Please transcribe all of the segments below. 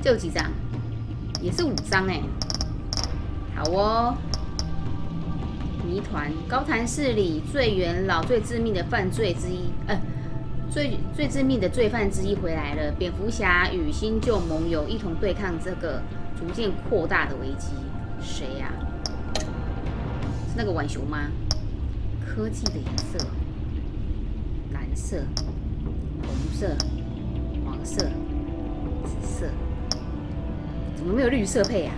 这有几张？也是5张哎。好哦。谜团：高谭市里最元老、最致命的犯罪之一，最致命的罪犯之一回来了。蝙蝠侠与新旧盟友一同对抗这个逐渐扩大的危机。谁呀？是那个浣熊吗？科技的颜色：蓝色、红色、黄色、紫色。怎么没有绿色配啊？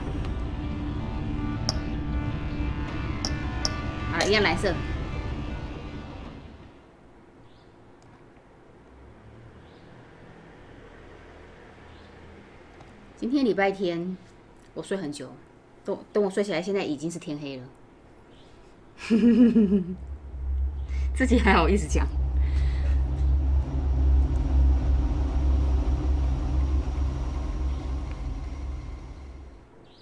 好了，一样蓝色。今天礼拜天，我睡很久，等我睡起来，现在已经是天黑了。自己还好意思讲。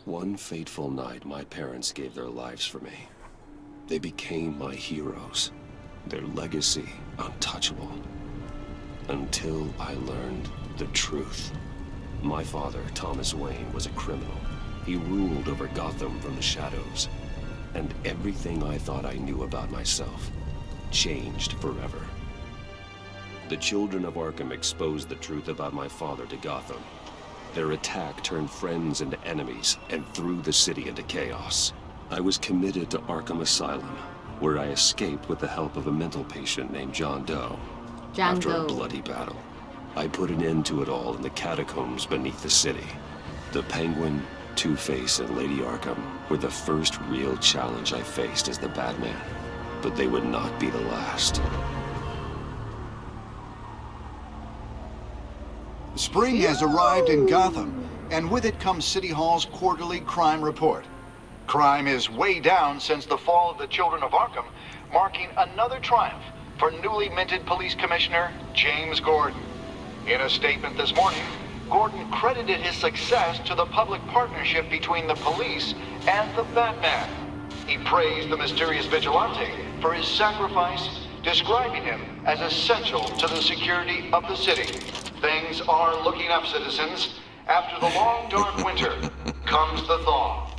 One fateful night, my parents gave their lives for me. They became my heroes, their legacy untouchable. Until I learned the truth. My father, Thomas Wayne, was a criminal. He ruled over Gotham from the shadows. And everything I thought I knew about myself changed forever. The children of Arkham exposed the truth about my father to Gotham. Their attack turned friends into enemies and threw the city into chaos. I was committed to Arkham Asylum, where I escaped with the help of a mental patient named John Doe. After a bloody battle, I put an end to it all in the catacombs beneath the city. The Penguin, Two-Face, and Lady Arkham were the first real challenge I faced as the Batman, but they would not be the last. Spring has arrived in Gotham, and with it comes City Hall's quarterly crime report. Crime is way down since the fall of the Children of Arkham, marking another triumph for newly minted Police Commissioner James Gordon. In a statement this morning, Gordon credited his success to the public partnership between the police and the Batman. He praised the mysterious vigilante for his sacrifice, describing him as essential to the security of the city. Things are looking up, citizens. After the long, dark winter comes the thaw.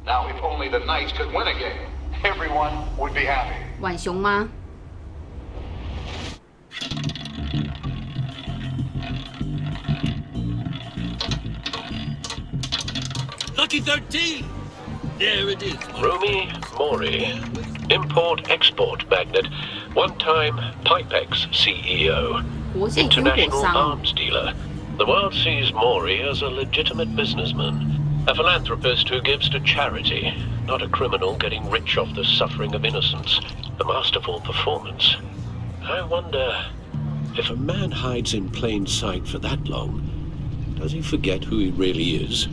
Now, if only the Knights could win again, everyone would be happy. 浣熊吗？ Lucky 13! There it is. Rumi Mori, import-export magnate, one-time Pipex CEO, international arms dealer. The world sees Mori as a legitimate businessman, a philanthropist who gives to charity, not a criminal getting rich off the suffering of innocence. A masterful performance. I wonder, if a man hides in plain sight for that long, does he forget who he really is?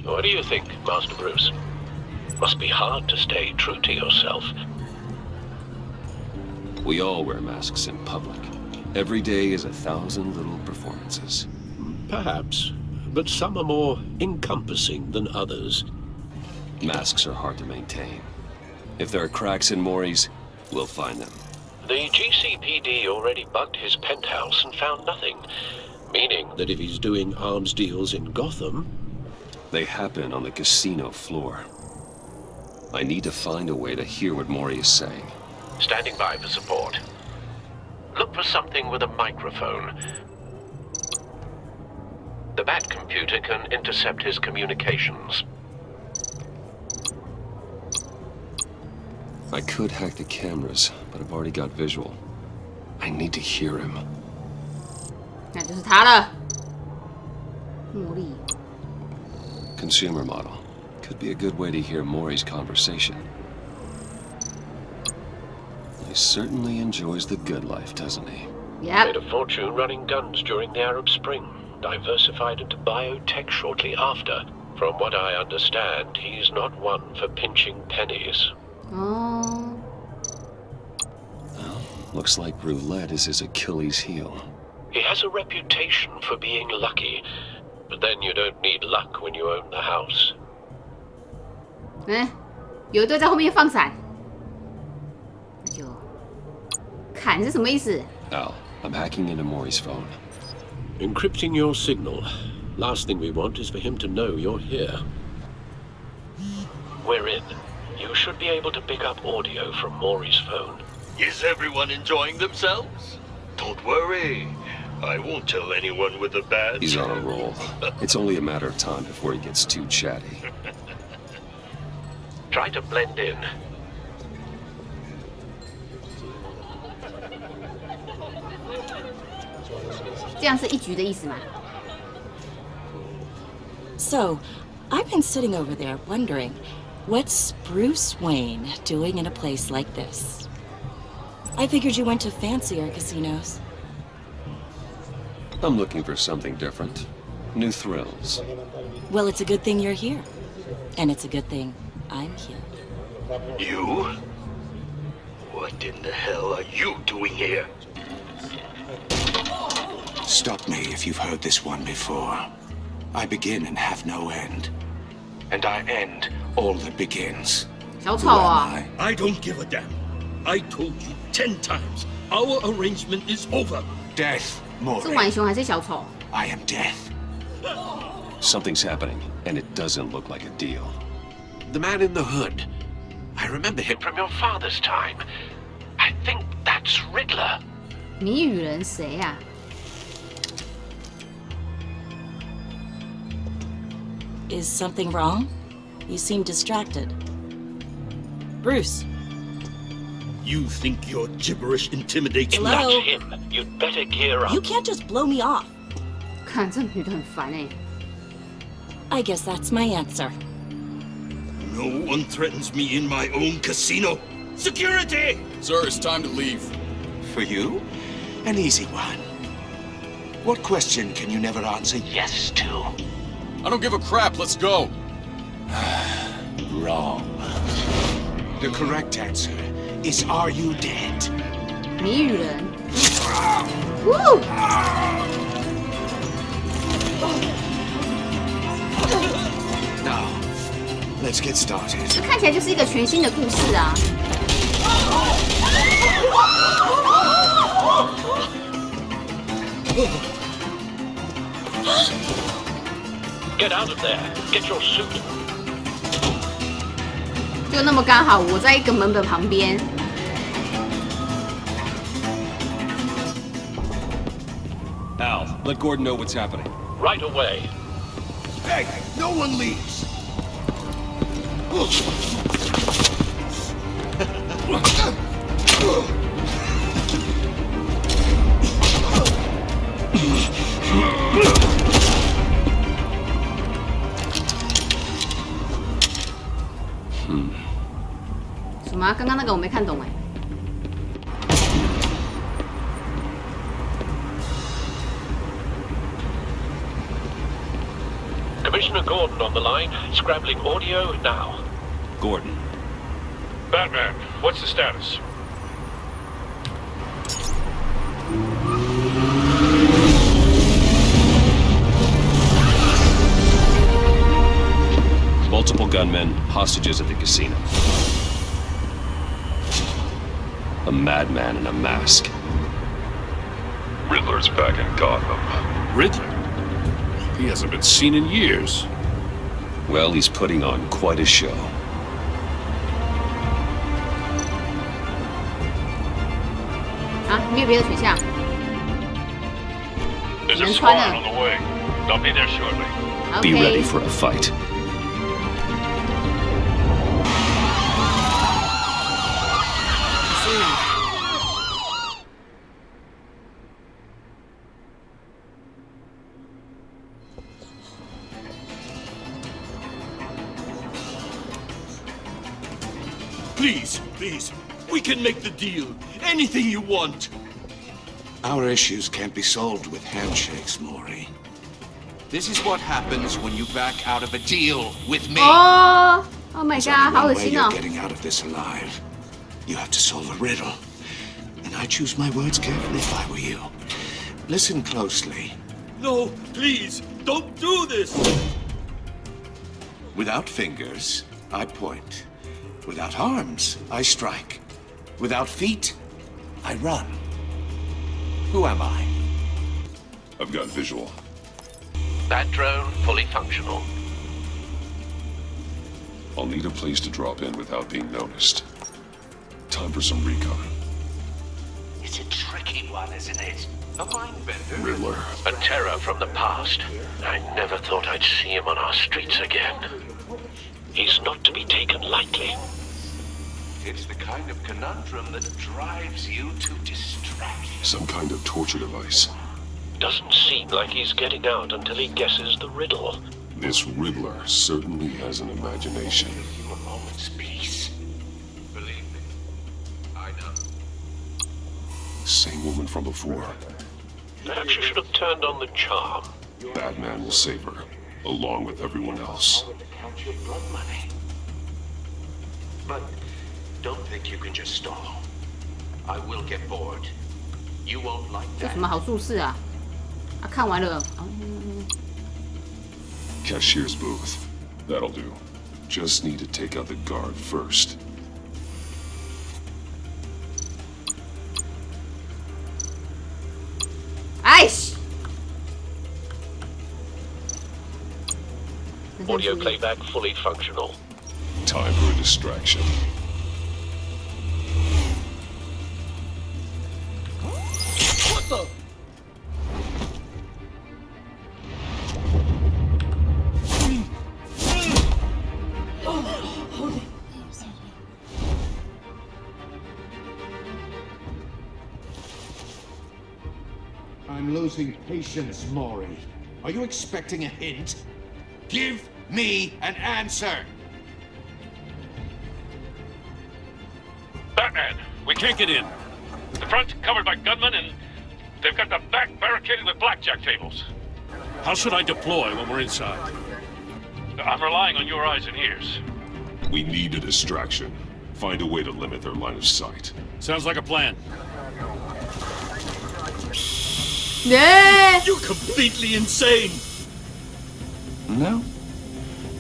What do you think, Master Bruce? Must be hard to stay true to yourself. We all wear masks in public. Every day is 1,000 little performances. Perhaps, but some are more encompassing than others. Masks are hard to maintain. If there are cracks in Mori's, we'll find them. The GCPD already bugged his penthouse and found nothing, meaning that if he's doing arms deals in Gotham... They happen on the casino floor. I need to find a way to hear what Mori is saying. Standing by for support. Look for something with a microphone. The Bat computer can intercept his communications. I could hack the cameras, but I've already got visual. I need to hear him. 那就是他了。茉莉。 Consumer model. Could be a good way to hear Mori's conversation. He certainly enjoys the good life, doesn't he? Yep. Made a fortune running guns during the Arab Spring. Diversified into biotech shortly after. From what I understand, he's not one for pinching pennies. Oh. Well, looks like roulette is his Achilles heel. He has a reputation for being lucky, but then you don't need luck when you own the house. 有一队在后面放伞，那就砍是什么意思？ Al, I'm hacking into Mori's phone. Encrypting your signal. Last thing we want is for him to know you're here. We're in. You should be able to pick up audio from Maury's phone. Is everyone enjoying themselves? Don't worry. I won't tell anyone with a badge. He's on a roll. It's only a matter of time before he gets too chatty. Try to blend in. So, I've been sitting over there wondering, what's Bruce Wayne doing in a place like this? I figured you went to fancier casinos. I'm looking for something different. New thrills. Well, it's a good thing you're here. And it's a good thing I'm here. You? What in the hell are you doing here? Stop me if you've heard this one before. I begin and have no end. And I end all that begins. 小丑啊！ I don't give a damn. I told you 10 times. Our arrangement is over. Death, 是 Maury. 浣熊还是小丑？ I am death. Something's happening, and it doesn't look like a deal. The man in the hood. I remember him from your father's time. I think that's Riddler. 谜语人谁呀、Is something wrong? You seem distracted. Bruce. You think your gibberish intimidates me? Hello? That's him. You'd better gear up. You can't just blow me off. 看这女的很烦哎、 I guess that's my answer. No one threatens me in my own casino. Security! Sir, it's time to leave. For you? An easy one. What question can you never answer yes to? I don't give a crap. Let's go. Wrong. The correct answer is, are you dead? 谜语人。Woo! Now, let's get started. 这看起来就是一个全新的故事啊！ Get out of there. Get your suit. 就那么刚好，我在一个门的旁边。 Al, let Gordon know what's happening. Right away. Hey, no one leaves. Hmm. 什么、啊？刚刚那个我没看懂哎。 Commissioner Gordon on the line. Scrambling audio now. Gordon. Batman, what's the status? Multiple gunmen, hostages at the casino. A madman in a mask. Riddler's back in Gotham. Riddler? He hasn't been seen in years. Well, he's putting on quite a show. There's a squad on the way. They'll be there shortly. Be ready for a fight. Please, please, we can make the deal. Anything you want. Our issues can't be solved with handshakes, Maury. This is what happens when you back out of a deal with me. Oh my There's god， only 好 one 恶 way 心 you're 哦！ getting out of this alive. You have to solve a riddle. And I choose my words carefully if I were you. Listen closely. No, please, don't do this. Without fingers, I point. Without arms, I strike. Without feet, I run. Who am I? I've got visual. That drone fully functional. I'll need a place to drop in without being noticed. Time for some recon. It's a tricky one, isn't it? A mind bender. Riddler. A terror from the past. I never thought I'd see him on our streets again. He's not to be taken lightly. It's the kind of conundrum that drives you to distraction. Some kind of torture device. Doesn't seem like he's getting out until he guesses the riddle. This Riddler certainly has an imagination. Give you a moment's peace. Believe me, I know. Same woman from before. Perhaps you should have turned on the charm. Batman will save her, along with everyone else. Count your blood money. But don't think you can just stall. I will get bored. You won't like 这 that. 什么好注释啊？啊，看完了。Cashier's booth. That'll do. Just need to take out the guard first. Ice. Audio playback fully functional. Time for a distraction. What the? I'm losing patience, Maury. Are you expecting a hint? Give me an answer! Batman, we can't get in. The front's covered by gunmen, and they've got the back barricaded with blackjack tables. How should I deploy when we're inside? I'm relying on your eyes and ears. We need a distraction. Find a way to limit their line of sight. Sounds like a plan. Yeah. You're completely insane! No,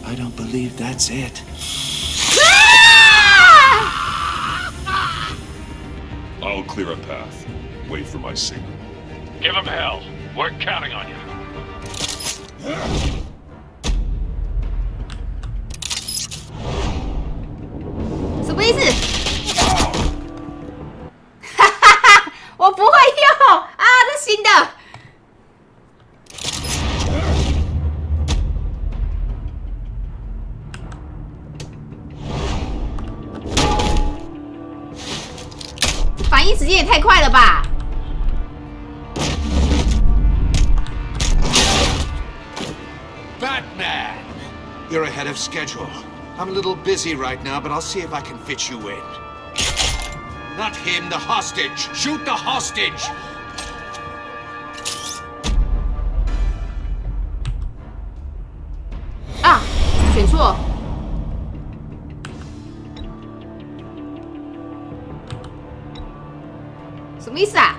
I don't believe that's it. I'll clear a path. Wait for my signal. Give them hell. We're counting on you. 什么意思？哈哈哈！我不会用啊，这新的。反应时间也太快了吧！ Batman! You're ahead of schedule. I'm a little busy right now, but I'll see if I can fit you in. Not him, the hostage! Shoot the hostage! 啊，选错。什么意思啊？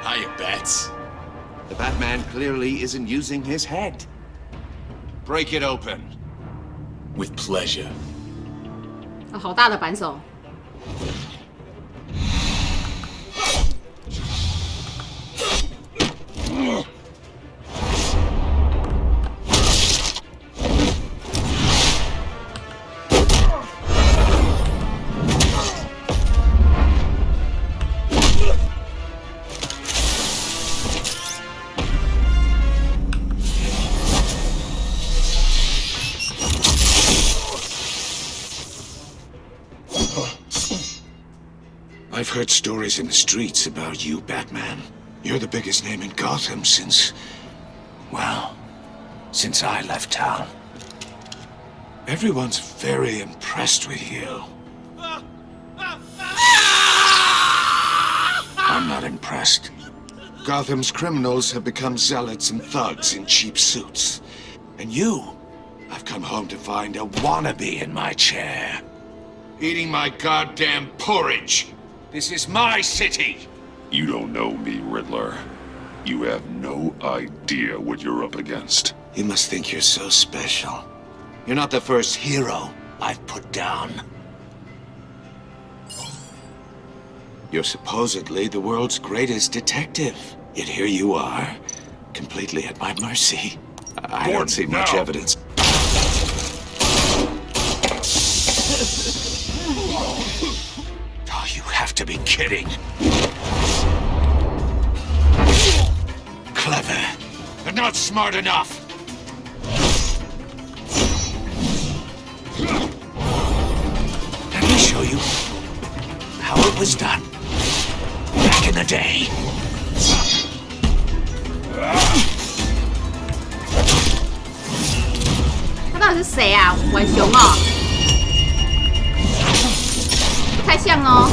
Hiya, Bats. The Batman clearly isn't using his head. Break it open. With pleasure. 哦，好大的扳手。 I've heard stories in the streets about you, Batman. You're the biggest name in Gotham since... well, since I left town. Everyone's very impressed with you. I'm not impressed. Gotham's criminals have become zealots and thugs in cheap suits. And you, I've come home to find a wannabe in my chair. Eating my goddamn porridge. This is my city! You don't know me, Riddler. You have no idea what you're up against. You must think you're so special. You're not the first hero I've put down. You're supposedly the world's greatest detective. Yet here you are, completely at my mercy. I don't see much evidence. Oh, you have to be kidding. Clever, but not smart enough. Let me show you how it was done back in the day. 他到底是谁啊？浣熊哦，不太像哦。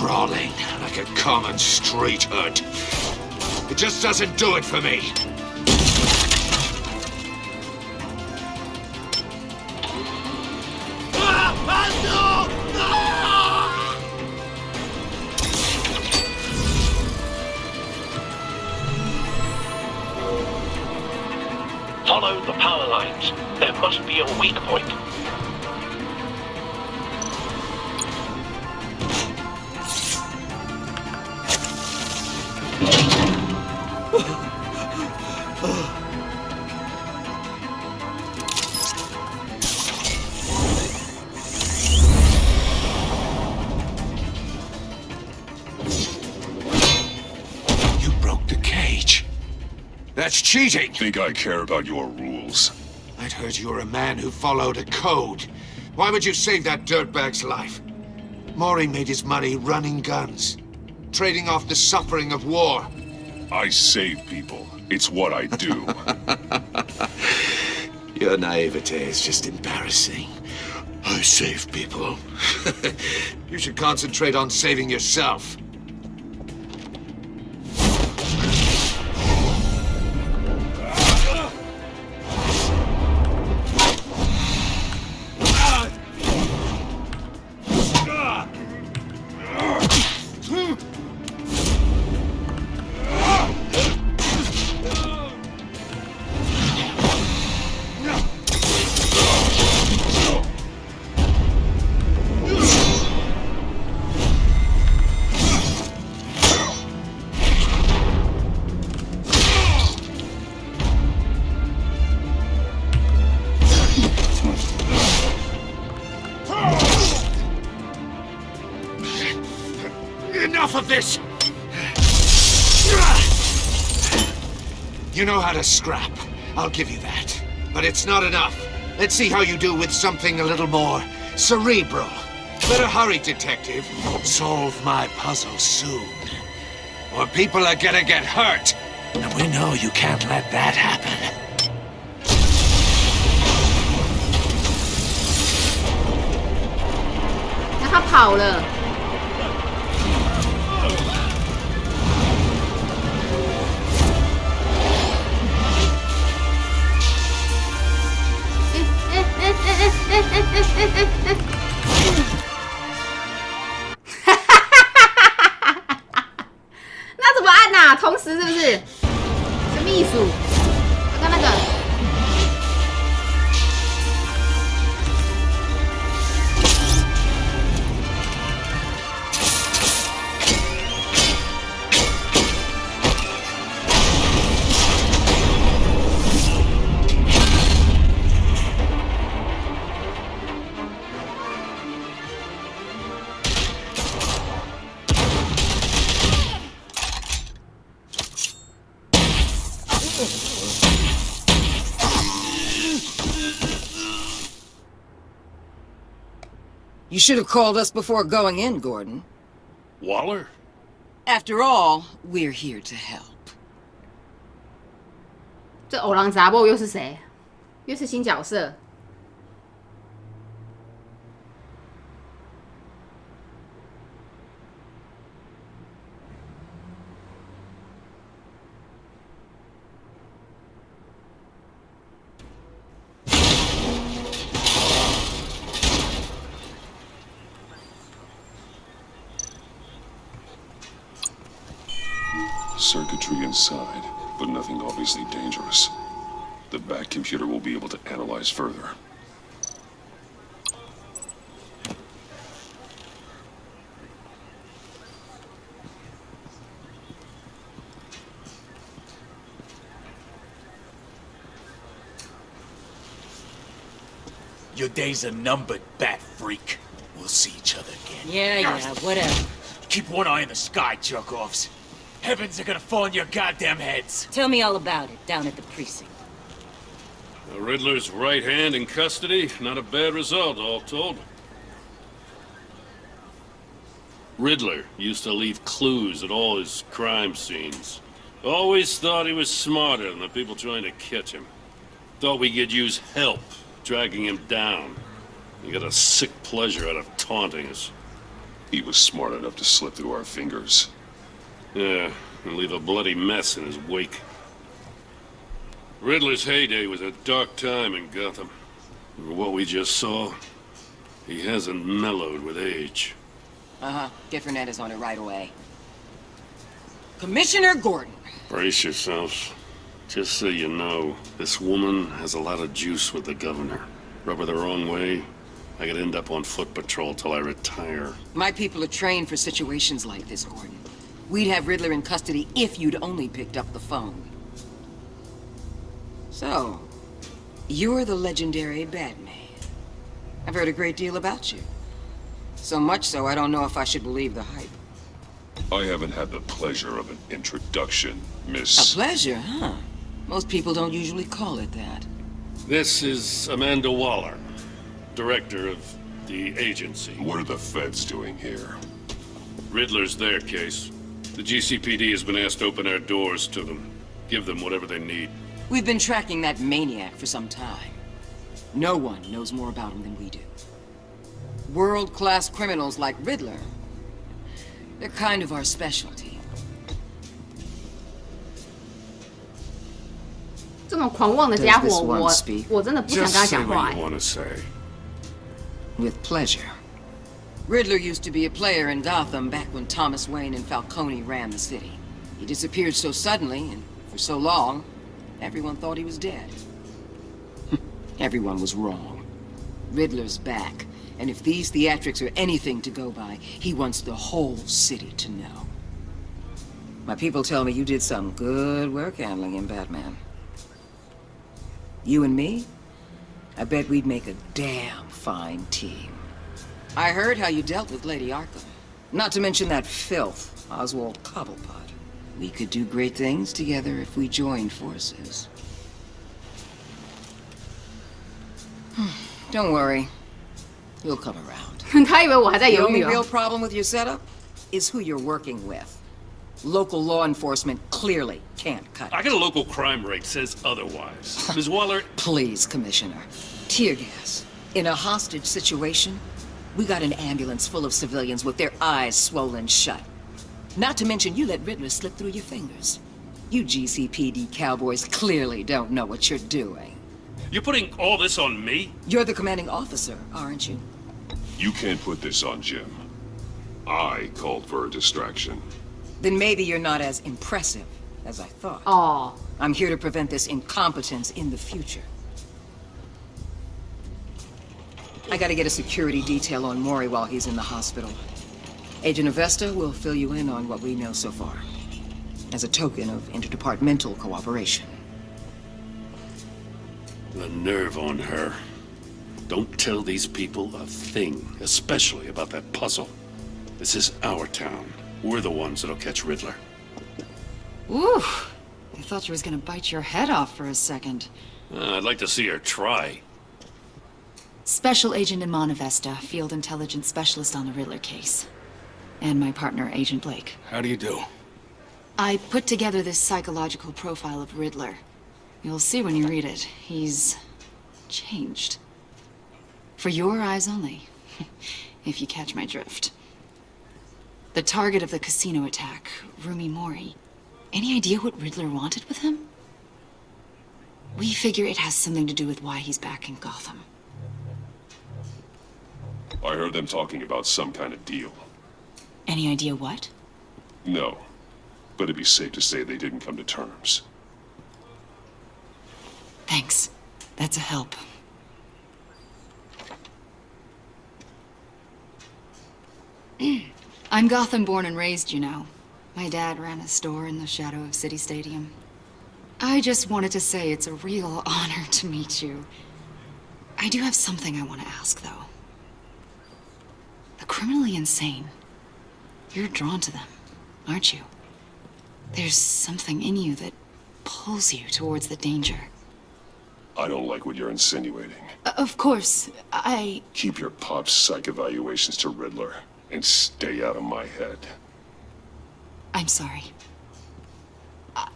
Brawling like a common street hood. It just doesn't do it for me. Follow the power lines. There must be a weak point. You broke the cage. That's cheating. Think I care about your rules? I'd heard you were a man who followed a code. Why would you save that dirtbag's life? Maury made his money running guns, trading off the suffering of war. I save people. It's what I do. Your naivete is just embarrassing. I save people. You should concentrate on saving yourself. Enough of this! You know how to scrap. I'll give you that. But it's not enough. Let's see how you do with something a little more cerebral. Better hurry, detective. Solve my puzzle soon. Or people are gonna get hurt. And we know you can't let that happen. 那他跑了。那怎么按啊？同时是不是？什么意思？刚刚那个。You should have called us before going in, Gordon. Waller? After all, we're here to help. 这偶然杂报又是谁？又是新角色。circuitry inside, but nothing obviously dangerous. The back computer will be able to analyze further. Your days are numbered, bat freak. We'll see each other again. Yeah, whatever. Keep one eye in the sky, jerk-offs. Heavens are gonna fall on your goddamn heads. Tell me all about it down at the precinct. The Riddler's right hand in custody. Not a bad result, all told. Riddler used to leave clues at all his crime scenes. Always thought he was smarter than the people trying to catch him. Thought we could use help, dragging him down. He got a sick pleasure out of taunting us. He was smart enough to slip through our fingers. Yeah, and leave a bloody mess in his wake. Riddler's heyday was a dark time in Gotham. For what we just saw, he hasn't mellowed with age. Uh-huh. Get Fernandez on it right away. Commissioner Gordon. Brace yourselves. Just so you know, this woman has a lot of juice with the governor. Rub her the wrong way, I could end up on foot patrol till I retire. My people are trained for situations like this, Gordon. We'd have Riddler in custody if you'd only picked up the phone. So, you're the legendary Batman. I've heard a great deal about you. So much so, I don't know if I should believe the hype. I haven't had the pleasure of an introduction, Miss... A pleasure, huh? Most people don't usually call it that. This is Amanda Waller, director of the agency. What are the feds doing here? Riddler's their case. The GCPD has been asked to open our doors to them. Give them whatever they need. We've been tracking that maniac for some time. No one knows more about him than we do. World-class criminals like Riddler, they're kind of our specialty. 这种狂妄的家伙，我真的不想跟他讲话。 With pleasure. Riddler used to be a player in Gotham back when Thomas Wayne and Falcone ran the city. He disappeared so suddenly and for so long, everyone thought he was dead. Everyone was wrong. Riddler's back, and if these theatrics are anything to go by, he wants the whole city to know. My people tell me you did some good work handling him, Batman. You and me? I bet we'd make a damn fine team. I heard how you dealt with Lady Arkham. Not to mention that filth, Oswald Cobblepot. We could do great things together if we joined forces. Don't worry. You'll come around. 他以为我还在 The 犹 only 豫 real 哦。 problem with your setup is who you're working with. Local law enforcement clearly can't cut it. I got a local crime rate says otherwise. Ms. Waller... Please, Commissioner. Tear gas. In a hostage situation, we got an ambulance full of civilians with their eyes swollen shut. Not to mention you let Riddler slip through your fingers. You GCPD cowboys clearly don't know what you're doing. You're putting all this on me? You're the commanding officer, aren't you? You can't put this on Jim. I called for a distraction. Then maybe you're not as impressive as I thought. Oh. I'm here to prevent this incompetence in the future. I gotta get a security detail on Mori while he's in the hospital. Agent Avesta will fill you in on what we know so far, as a token of interdepartmental cooperation. The nerve on her. Don't tell these people a thing, especially about that puzzle. This is our town. We're the ones that'll catch Riddler. Ooh, I thought she was gonna bite your head off for a second. I'd like to see her try. Special Agent Iman Avesta, Field Intelligence Specialist on the Riddler case. And my partner, Agent Blake. How do you do? I put together this psychological profile of Riddler. You'll see when you read it. He's changed. For your eyes only, if you catch my drift. The target of the casino attack, Rumi Mori. Any idea what Riddler wanted with him? We figure it has something to do with why he's back in Gotham. I heard them talking about some kind of deal. Any idea what? No. but it'd be safe to say they didn't come to terms. Thanks. That's a help. I'm Gotham born and raised, you know. My dad ran a store in the shadow of City Stadium. I just wanted to say it's a real honor to meet you. I do have something I want to ask, though. The criminally insane. You're drawn to them, aren't you? There's something in you that pulls you towards the danger. I don't like what you're insinuating. Of course, I... Keep your pop psych evaluations to Riddler, and stay out of my head. I'm sorry.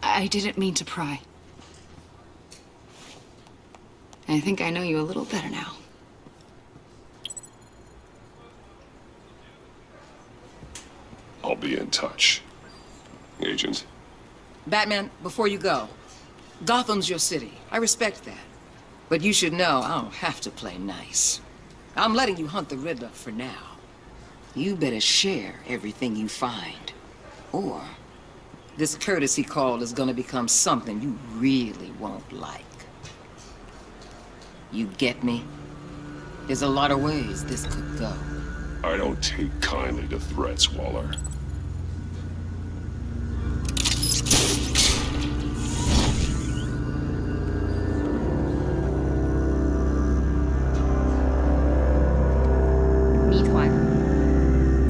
I didn't mean to pry. I think I know you a little better now. I'll be in touch. Agent. Batman, before you go, Gotham's your city. I respect that. But you should know I don't have to play nice. I'm letting you hunt the Riddler for now. You better share everything you find. Or this courtesy call is gonna become something you really won't like. You get me? There's a lot of ways this could go. I don't take kindly to threats, Waller.谜团，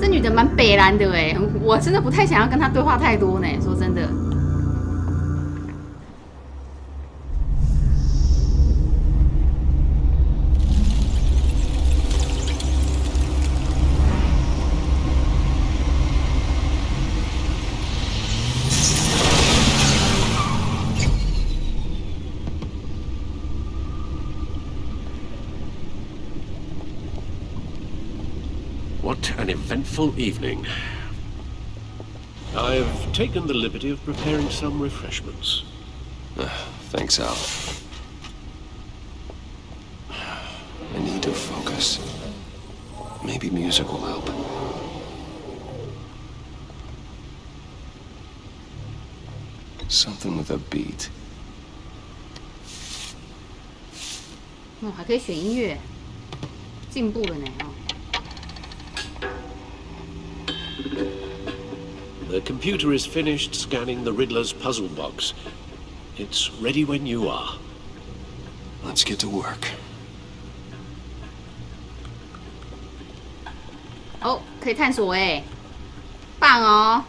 这女的蛮北蓝的哎，我真的不太想要跟她对话太多呢，说真的。What an eventful evening. I've taken the liberty of preparing some refreshments. Thanks, Al. I need to focus. Maybe music will help. Something with a beat. 还可以选音乐，进步了呢哦。The computer is finished scanning the Riddler's puzzle box. It's ready when you are. Let's get to work. 哦，可以探索哎，棒哦！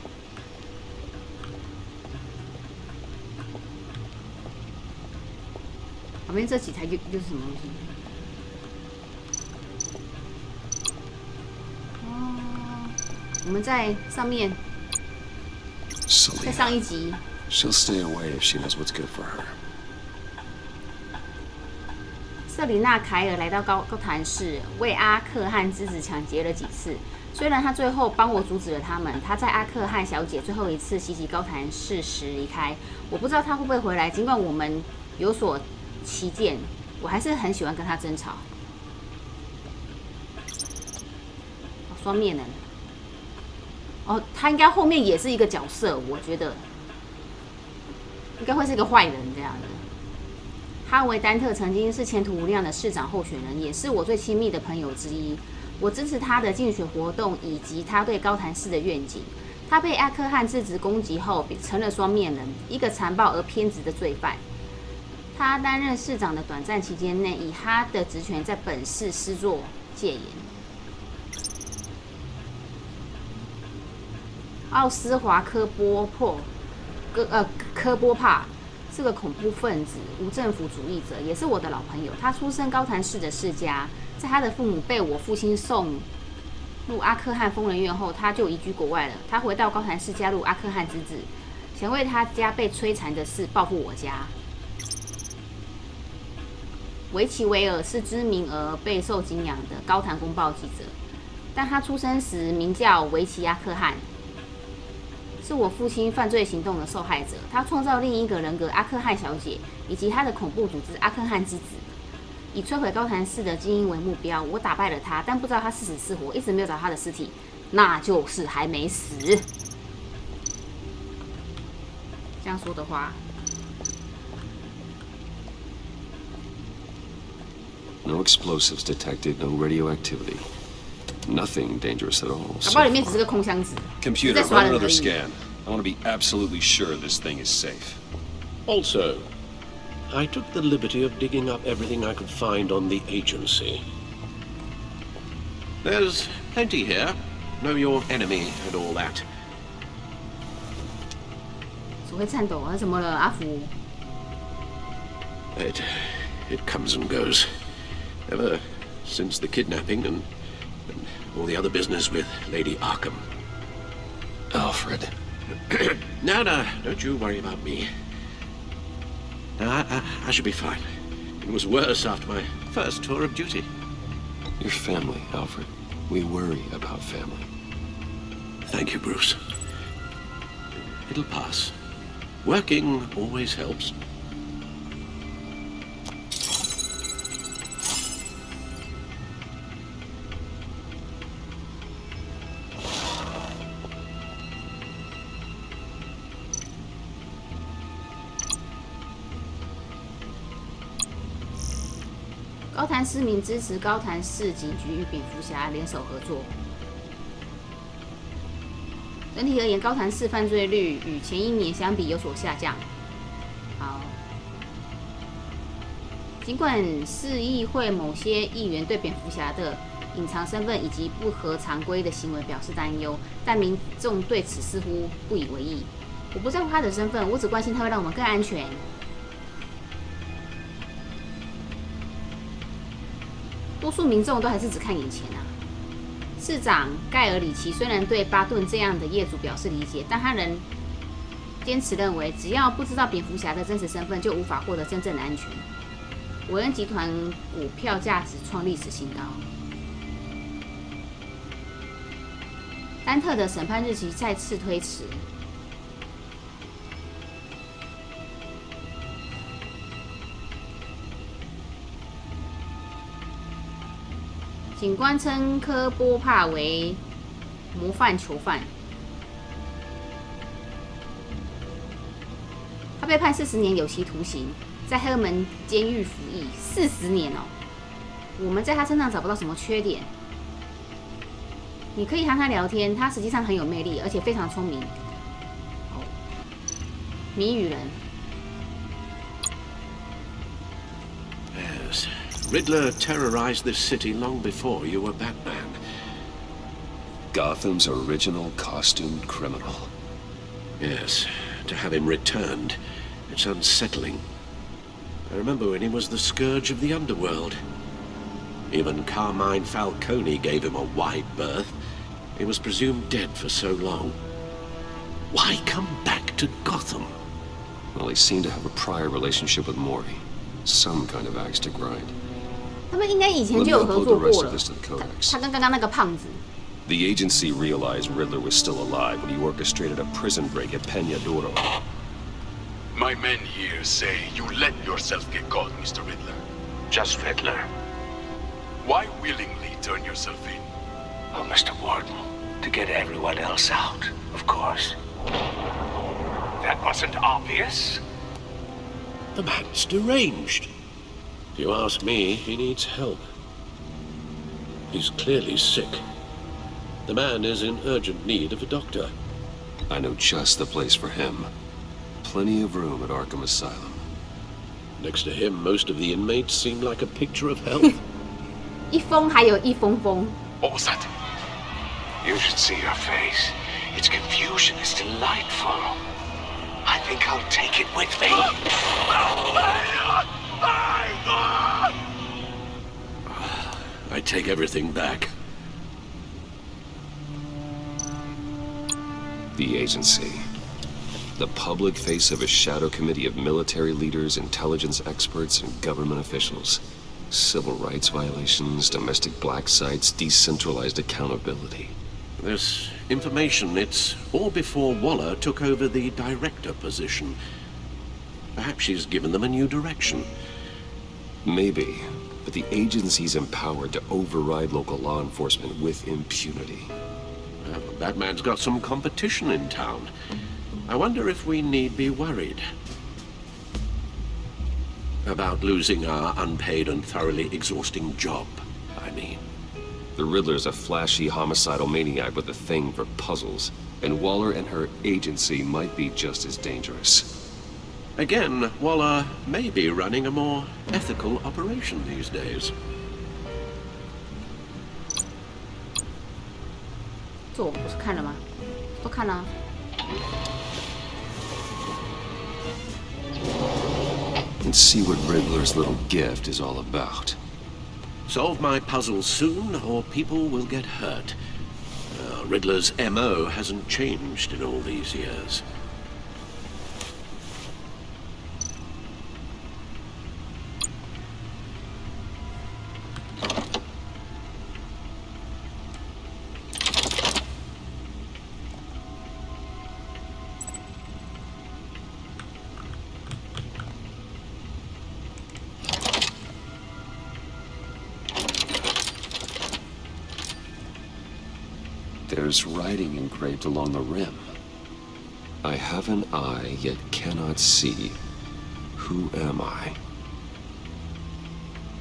旁边这几台又是什么东西？哦，我们在上面。 再上一集。She'll stay away if she knows what's good for her. 瑟琳娜·凯尔来到高谭市，为阿克汉之子抢劫了几次。虽然他最后帮我阻止了他们，他在阿克汉小姐最后一次袭击高谭市时离开。我不知道他会不会回来，尽管我们有所期见，我还是很喜欢跟他争吵。哦，双面人。 哦，他应该后面也是一个角色，我觉得应该会是一个坏人这样的。哈维·丹特曾经是前途无量的市长候选人，也是我最亲密的朋友之一。我支持他的竞选活动以及他对高谭市的愿景。他被阿克汉之子攻击后，成了双面人，一个残暴而偏执的罪犯。他担任市长的短暂期间内，以他的职权在本市施作戒严。 奥斯华科波帕是个恐怖分子、无政府主义者，也是我的老朋友。他出身高谭市的世家，在他的父母被我父亲送入阿克汉疯人院后，他就移居国外了。他回到高谭市，加入阿克汉之子，想为他家被摧残的事报复我家。维奇维尔是知名而备受敬仰的高谭公报记者，但他出生时名叫维奇阿克汉。 是我父亲犯罪行动的受害者。他创造另一个人格阿克汉小姐，以及他的恐怖组织阿克汉之子，以摧毁高谭市的精英为目标。我打败了他，但不知道他是死是活，一直没有找他的尸体，那就是还没死。这样说的话。 No explosives detected, no radioactivity. Nothing dangerous at all. 搞不好里面只是个空箱子。 Computer, run another scan. I want to be absolutely sure this thing is safe. Also, I took the liberty of digging up everything I could find on the agency. There's plenty here. Know your enemy and all that. 手会颤抖啊？怎么了，阿福？ It comes and goes. Ever since the kidnapping and all the other business with Lady Arkham. Alfred. No, don't you worry about me. No, I should be fine. It was worse after my first tour of duty. Your family, Alfred. We worry about family. Thank you, Bruce. It'll pass. Working always helps. 高谭市民支持高谭市警局与蝙蝠侠联手合作。整体而言，高谭市犯罪率与前一年相比有所下降。好，尽管市议会某些议员对蝙蝠侠的隐藏身份以及不合常规的行为表示担忧，但民众对此似乎不以为意。我不在乎他的身份，我只关心他会让我们更安全。 多数民众都还是只看眼前啊。市长盖尔里奇虽然对巴顿这样的业主表示理解，但他仍坚持认为，只要不知道蝙蝠侠的真实身份，就无法获得真正的安全。韦恩集团股票价值创历史新高。丹特的审判日期再次推迟。 警官称科波帕为模范囚犯，他被判40年有期徒刑，在黑门监狱服役40年哦。我们在他身上找不到什么缺点，你可以和他聊天，他实际上很有魅力，而且非常聪明。哦，谜语人。 Yes. Riddler terrorized this city long before you were Batman. Gotham's original costumed criminal. Yes, to have him returned, it's unsettling. I remember when he was the scourge of the underworld. Even Carmine Falcone gave him a wide berth. He was presumed dead for so long. Why come back to Gotham? Well, he seemed to have a prior relationship with Mori. Some kind of axe to grind. 他们应该以前就有合作过了。他跟刚刚那个胖子。 The agency realized Riddler was still alive when he orchestrated a prison break at Peñadoro. My men here say you let yourself get caught, Mr. Riddler. Just Riddler. Why willingly turn yourself in? Oh, Mr. Warden, to get everyone else out, of course. That wasn't obvious. The man's deranged. If you ask me, he needs help. He's clearly sick. The man is in urgent need of a doctor. I know just the place for him. Plenty of room at Arkham Asylum. Next to him, most of the inmates seem like a picture of health. 一封还有一封封。 What was that? You should see your face. Its confusion is delightful. I think I'll take it with me. I take everything back. The agency. The public face of a shadow committee of military leaders, intelligence experts, and government officials. Civil rights violations, domestic black sites, decentralized accountability. This information, it's all before Waller took over the director position. Perhaps she's given them a new direction. Maybe, but the agency's empowered to override local law enforcement with impunity. Well, Batman's got some competition in town. I wonder if we need be worried about losing our unpaid and thoroughly exhausting job, I mean. The Riddler's a flashy homicidal maniac with a thing for puzzles, and Waller and her agency might be just as dangerous. Again, Waller may be running a more ethical operation these days. 这我不是看了吗？都看了啊。Let's see what Riddler's little gift is all about. Solve my puzzles soon, or people will get hurt. Riddler's MO hasn't changed in all these years. There's writing engraved along the rim. I have an eye, yet cannot see. Who am I?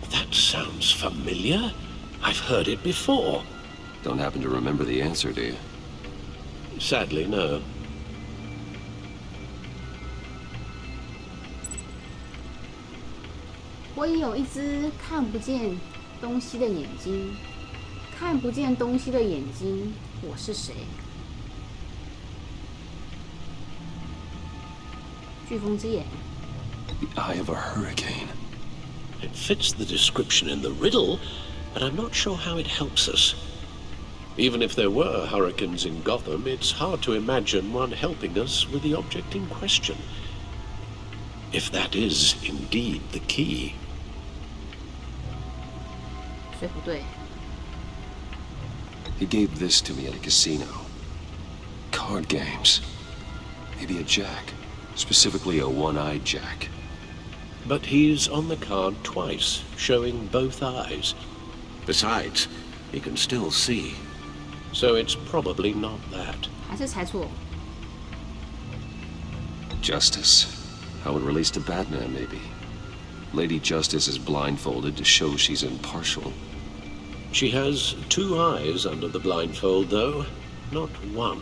That sounds familiar. I've heard it before. Don't happen to remember the answer, do you? Sadly, no. 我也有一只看不见东西的眼睛，看不见东西的眼睛，我是谁？飓风之眼。The eye of a hurricane. It fits the description in the riddle, but I'm not sure how it helps us. Even if there were hurricanes in Gotham, it's hard to imagine one helping us with the object in question. If that is indeed the key. 所以不对。 He gave this to me at a casino. Card games. Maybe a jack. Specifically a one-eyed jack. But he's on the card twice, showing both eyes. Besides, he can still see. So it's probably not that. 还是猜错。 Justice. How it relates to Batman, maybe. Lady Justice is blindfolded to show she's impartial. She has two eyes under the blindfold, though, not one.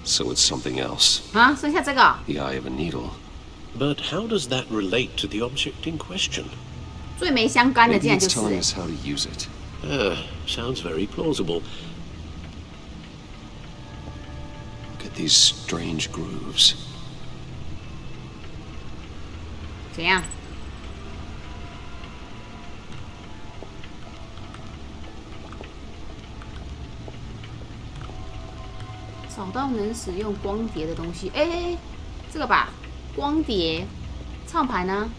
So it's something else. 啊，剩下这个。 The eye of a needle. But how does that relate to the object in question? 最没相干的 Maybe 竟然 it's 就是 telling us how to use it. Sounds very plausible. Look at these strange grooves. 怎样？ 找到能使用光碟的东西，哎，这个吧，光碟，唱盘呢？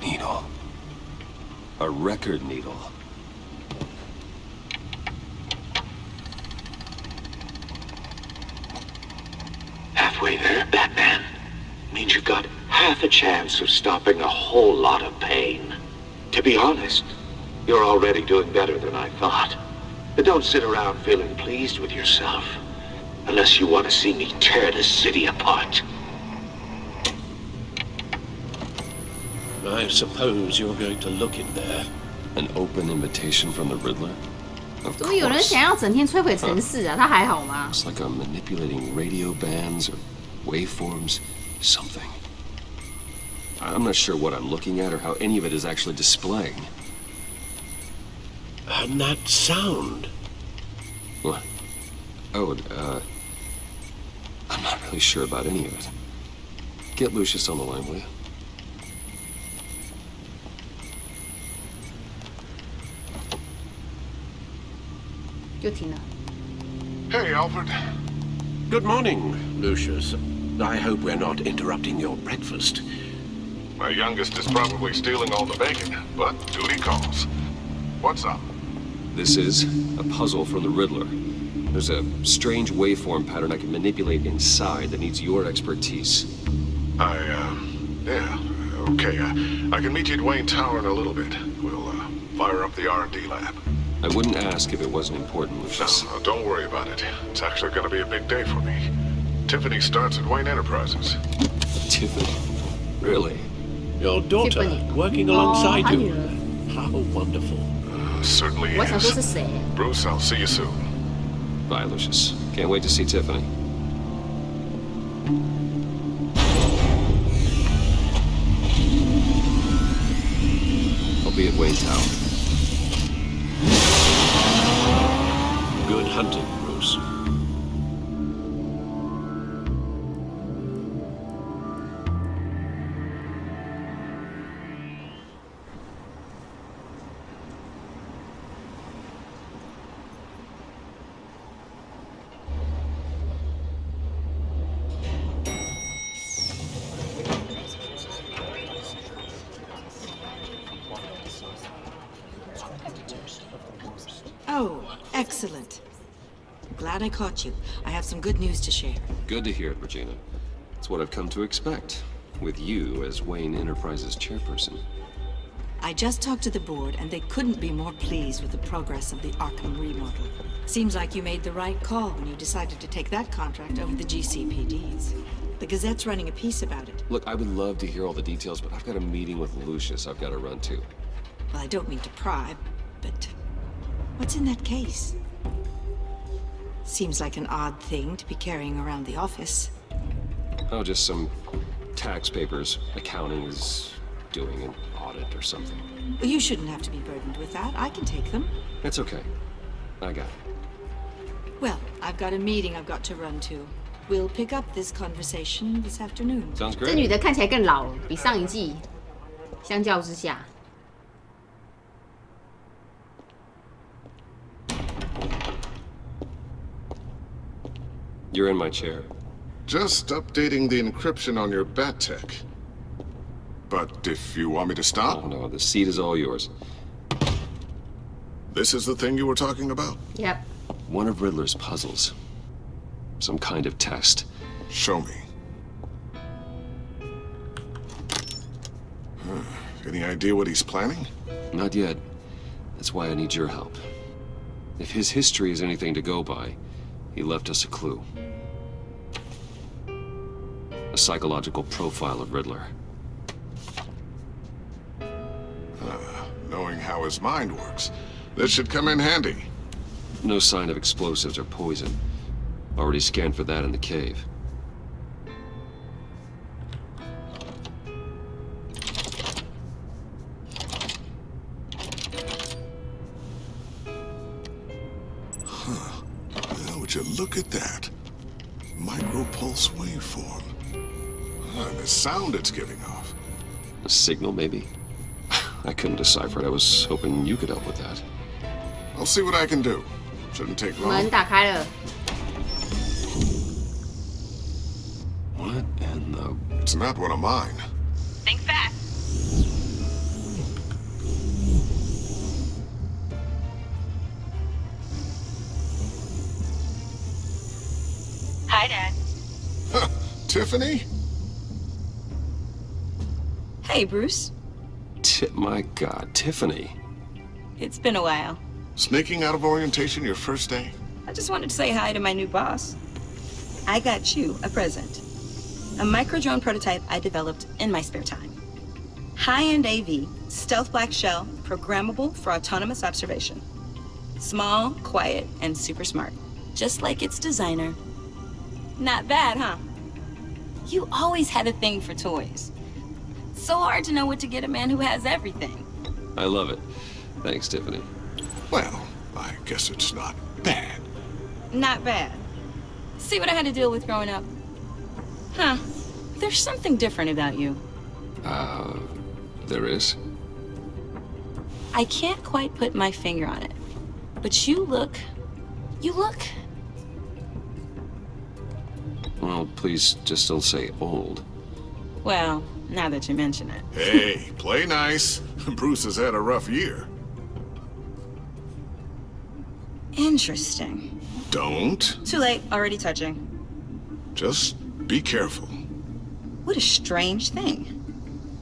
Needle. A record needle. Halfway there, Batman. Means you've got half a chance of stopping a whole lot of pain. To be honest, you're already doing better than I thought. But don't sit around feeling pleased with yourself. Unless you want to see me tear this city apart. I suppose you're going to look in there. An open invitation from the Riddler? Of 怎么有人想要整天摧毁城市啊？他还好吗？ It's like I'm manipulating radio bands or waveforms, something. I'm not sure what I'm looking at or how any of it is actually displaying. And that sound. What? Oh, I'm not really sure about any of it. Get Lucius on the line, will you? Hey, Alfred. Good morning, Lucius. I hope we're not interrupting your breakfast. My youngest is probably stealing all the bacon, but duty calls. What's up? This is a puzzle from the Riddler. There's a strange waveform pattern I can manipulate inside that needs your expertise. I Yeah, okay. I can meet you at Wayne Tower in a little bit. We'll fire up the R&D lab. I wouldn't ask if it wasn't important, Lucius. No, don't worry about it. It's actually going to be a big day for me. Tiffany starts at Wayne Enterprises. Tiffany? Really? Your daughter Tiffany. working alongside Oh, you. How wonderful. Certainly 我想说 is. 是谁？ Bruce, I'll see you soon. Bye, Lucius. Can't wait to see Tiffany. I'll be at Wayne Tower. Good hunting, Bruce. Oh, excellent. Glad I caught you. I have some good news to share. Good to hear it, Regina. It's what I've come to expect, with you as Wayne Enterprises chairperson. I just talked to the board, and they couldn't be more pleased with the progress of the Arkham remodel. Seems like you made the right call when you decided to take that contract over the GCPD's. The Gazette's running a piece about it. Look, I would love to hear all the details, but I've got a meeting with Lucius I've got to run to. Well, I don't mean to pry, but what's in that case? Seems like an odd thing to be carrying around the office. Oh, just some tax papers. Accounting is doing an audit or something. Well, you shouldn't have to be burdened with that. I can take them. It's okay. I got it. Well, I've got a meeting I've got to run to. We'll pick up this conversation this afternoon. Sounds 这女 great. 的看起来更老，比上一季相较之下。 You're in my chair. Just updating the encryption on your bat tech. But if you want me to stop... Oh, no, the seat is all yours. This is the thing you were talking about? Yep. One of Riddler's puzzles. Some kind of test. Show me. Any idea what he's planning? Not yet. That's why I need your help. If his history is anything to go by, he left us a clue. A psychological profile of Riddler. Knowing how his mind works, this should come in handy. No sign of explosives or poison. Already scanned for that in the cave. Would you look at that? Micropulse waveform. And the sound it's giving off. A signal, maybe? I couldn't decipher it. I was hoping you could help with that. I'll see what I can do. Shouldn't take 门 long. 打开了。 What in the... It's not one of mine. Think fast. Hi, Dad. Tiffany? Hey, Bruce. My God, Tiffany. It's been a while. Sneaking out of orientation your first day? I just wanted to say hi to my new boss. I got you a present. A micro-drone prototype I developed in my spare time. High-end AV, stealth black shell, programmable for autonomous observation. Small, quiet, and super smart. Just like its designer. Not bad, huh? You always had a thing for toys. So hard to know what to get a man who has everything. I love it. Thanks, Tiffany. Well, I guess it's not bad. Not bad. See what I had to deal with growing up? Huh. There's something different about you. There is? I can't quite put my finger on it. But you look... Well, please just don't say old. Well, now that you mention it. Hey, play nice. Bruce has had a rough year. Interesting. Don't. Too late, already touching. Just be careful. What a strange thing.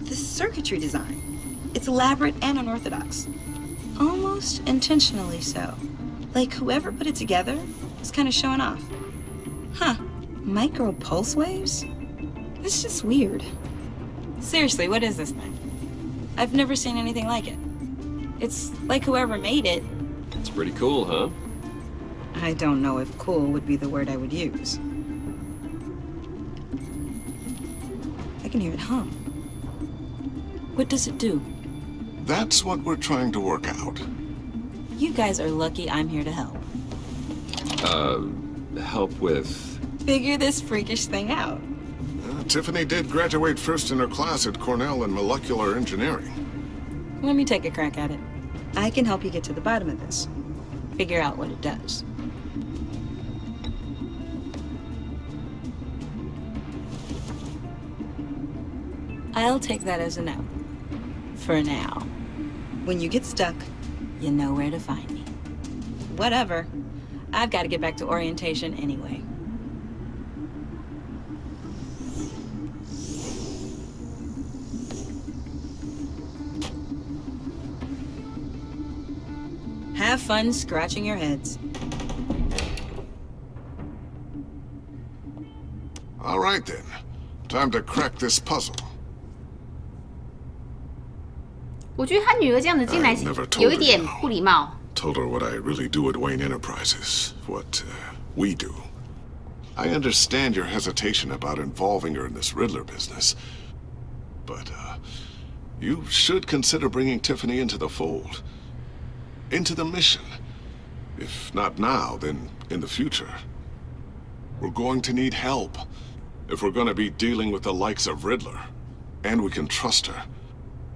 The circuitry design. It's elaborate and unorthodox. Almost intentionally so. Like whoever put it together is kind of showing off. Huh. Micro pulse waves? It's just weird. Seriously, what is this thing? I've never seen anything like it. It's like whoever made it. It's pretty cool, huh? I don't know if cool would be the word I would use. I can hear it hum. What does it do? That's what we're trying to work out. You guys are lucky I'm here to help. Help with... Figure this freakish thing out. Tiffany did graduate first in her class at Cornell in molecular engineering. Let me take a crack at it. I can help you get to the bottom of this. Figure out what it does. I'll take that as a no. For now. When you get stuck, you know where to find me. Whatever. I've got to get back to orientation anyway. Have fun scratching your heads. All right then. Time to crack this puzzle. 我觉得他女儿这样子进来有一点不礼貌。 Told her what I really do at Wayne Enterprises, what we do. I understand your hesitation about involving her in this Riddler business, but you should consider bringing Tiffany into the fold, into the mission. If not now, then in the future. We're going to need help if we're going to be dealing with the likes of Riddler, and we can trust her.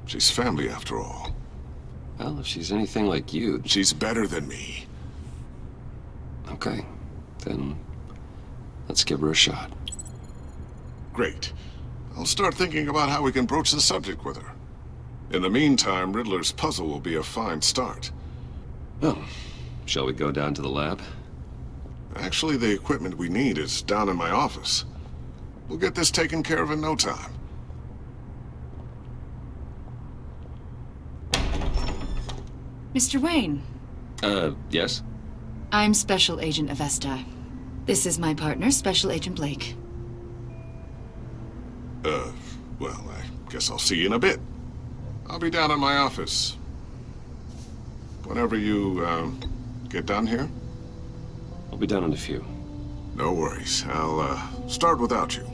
She's family after all. Well, if she's anything like you... She's better than me. Okay, then let's give her a shot. Great. I'll start thinking about how we can broach the subject with her. In the meantime, Riddler's puzzle will be a fine start. Well, shall we go down to the lab? Actually, the equipment we need is down in my office. We'll get this taken care of in no time. Mr. Wayne. Yes? I'm Special Agent Avesta. This is my partner, Special Agent Blake. Well, I guess I'll see you in a bit. I'll be down in my office. Whenever you, get done here? I'll be down in a few. No worries. I'll, start without you.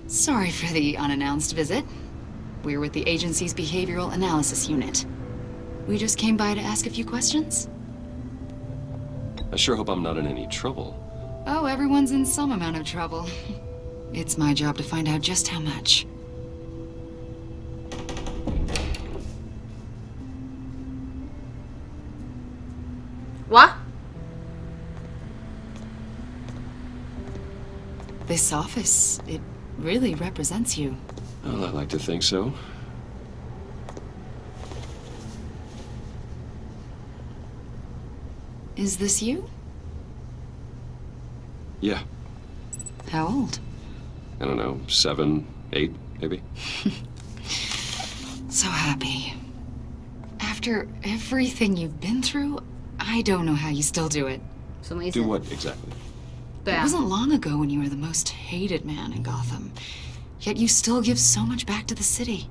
Sorry for the unannounced visit. We're with the agency's behavioral analysis unit. We just came by to ask a few questions. I sure hope I'm not in any trouble. Oh, everyone's in some amount of trouble. It's my job to find out just how much. What? This office, it really represents you. Well, I'd like to think so. Is this you? Yeah. How old? I don't know, 7, 8, maybe? So happy. After everything you've been through, I don't know how you still do it. Do what exactly? It wasn't long ago when you were the most hated man in Gotham. Yet you still give so much back to the city.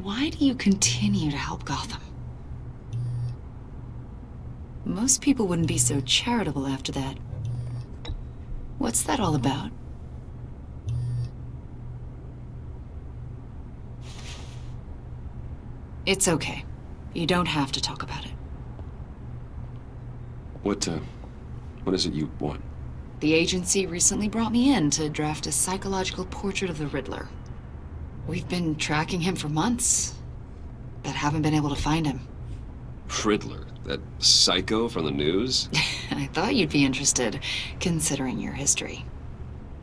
Why do you continue to help Gotham? Most people wouldn't be so charitable after that. What's that all about? It's okay. You don't have to talk about it. What is it you want? The agency recently brought me in to draft a psychological portrait of the Riddler. We've been tracking him for months, but haven't been able to find him. Riddler? That psycho from the news? I thought you'd be interested, considering your history.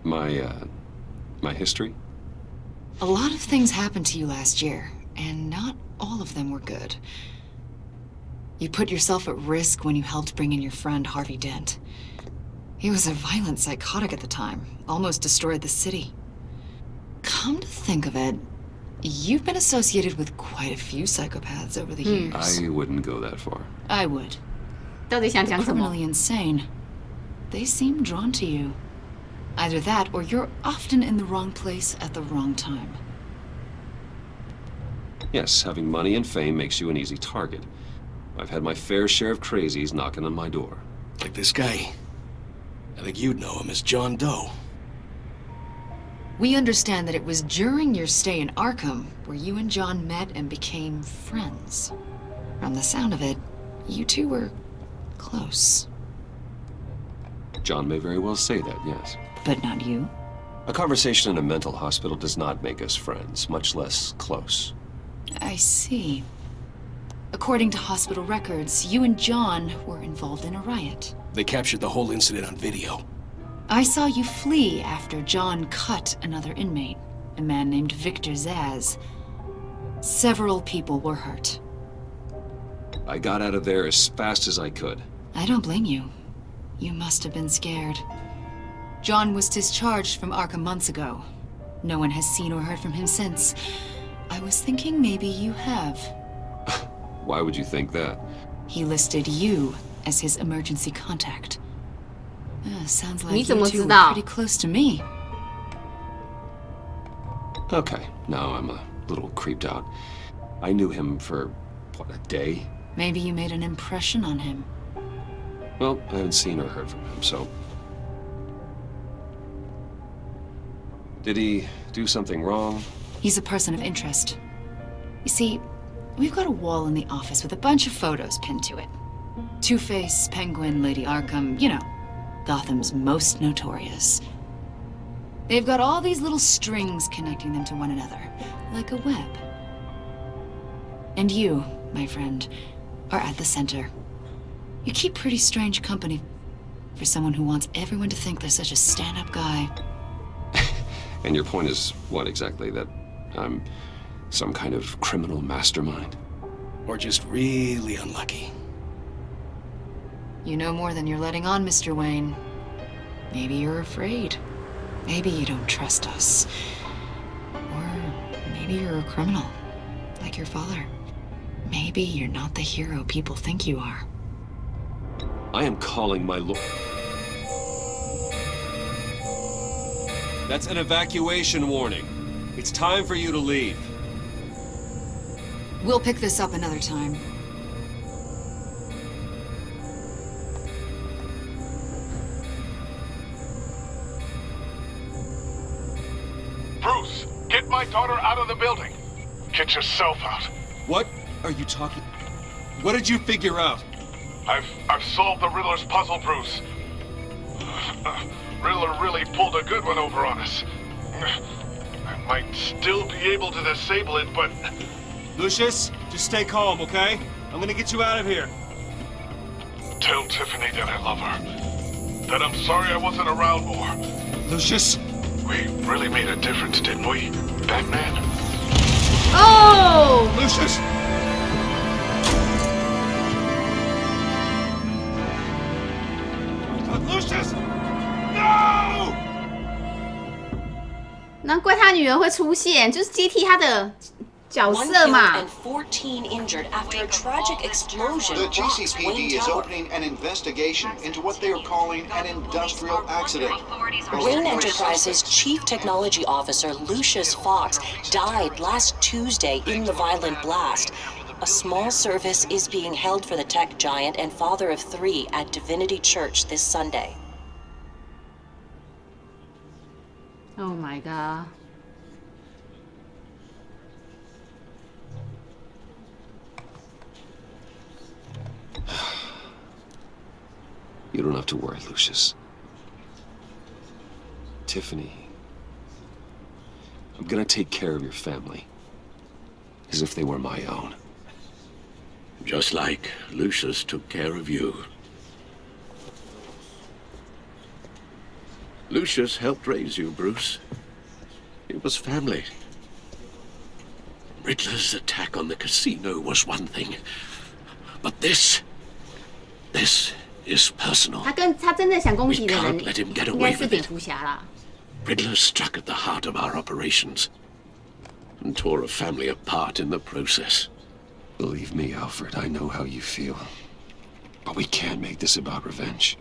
My history? A lot of things happened to you last year, and not all of them were good. You put yourself at risk when you helped bring in your friend Harvey Dent. He was a violent psychotic at the time, almost destroyed the city. Come to think of it, you've been associated with quite a few psychopaths over the years. I wouldn't go that far. I would. 到底想讲什么？ Criminally insane. They seem drawn to you. Either that, or you're often in the wrong place at the wrong time. Yes, having money and fame makes you an easy target. I've had my fair share of crazies knocking on my door. Like this guy. I think you'd know him as John Doe. We understand that it was during your stay in Arkham where you and John met and became friends. From the sound of it, you two were close. John may very well say that, yes. But not you. A conversation in a mental hospital does not make us friends, much less close. I see. According to hospital records, you and John were involved in a riot. They captured the whole incident on video. I saw you flee after John cut another inmate, a man named Victor Zaz. Several people were hurt. I got out of there as fast as I could. I don't blame you. You must have been scared. John was discharged from Arkham months ago. No one has seen or heard from him since. I was thinking maybe you have. Why would you think that? He listed you as his emergency contact. Sounds like you two were pretty close to me. Okay, now I'm a little creeped out. I knew him for, what, a day? Maybe you made an impression on him. Well, I haven't seen or heard from him, so... Did he do something wrong? He's a person of interest. You see, we've got a wall in the office with a bunch of photos pinned to it. Two-Face, Penguin, Lady Arkham, you know, Gotham's most notorious. They've got all these little strings connecting them to one another, like a web. And you, my friend, are at the center. You keep pretty strange company for someone who wants everyone to think they're such a stand-up guy. And your point is what exactly? That I'm some kind of criminal mastermind? Or just really unlucky? You know more than you're letting on, Mr. Wayne. Maybe you're afraid. Maybe you don't trust us. Or maybe you're a criminal, like your father. Maybe you're not the hero people think you are. I am calling my lord. That's an evacuation warning. It's time for you to leave. We'll pick this up another time. Bruce, get my daughter out of the building. Get yourself out. What are you talking? What did you figure out? I've solved the Riddler's puzzle, Bruce. Riddler really pulled a good one over on us. I might still be able to disable it, but... Lucius, just stay calm, okay? I'm gonna get you out of here. Tell Tiffany that I love her. That I'm sorry I wasn't around more. Lucius? We really made a difference, didn't we, Batman? Oh! Lucius! Lucius! No! 难怪他女儿会出现，就是接替他的角色嘛。And 14 injured after a tragic explosion. The GCPD is opening an investigation into what they are calling an industrial accident. Wayne Enterprises' Chief Technology Officer Lucius Fox died last Tuesday in the violent blast. A small service is being held for the tech giant and father of 3 at Divinity Church this Sunday. Oh my god. You don't have to worry, Lucius. Tiffany, I'm gonna take care of your family as if they were my own. Just like Lucius took care of you. Lucius helped raise you, Bruce. It was family. Riddler's attack on the casino was one thing. But this is personal. 他真的想攻击的人 We can't let him get 应该 away 是 with 蝙 it. 蝠侠啦。Riddler struck at the heart of our operations and tore a family apart in the process. Believe me, Alfred, I know how you feel. But we can't make this about revenge.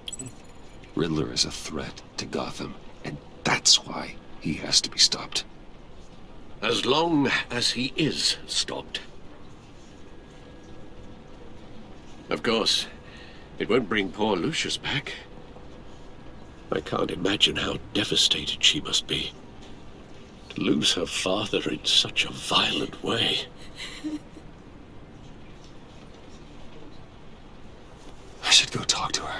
Riddler is a threat to Gotham, and that's why he has to be stopped. As long as he is stopped. Of course, it won't bring poor Lucius back. I can't imagine how devastated she must be. To lose her father in such a violent way. I should go talk to her.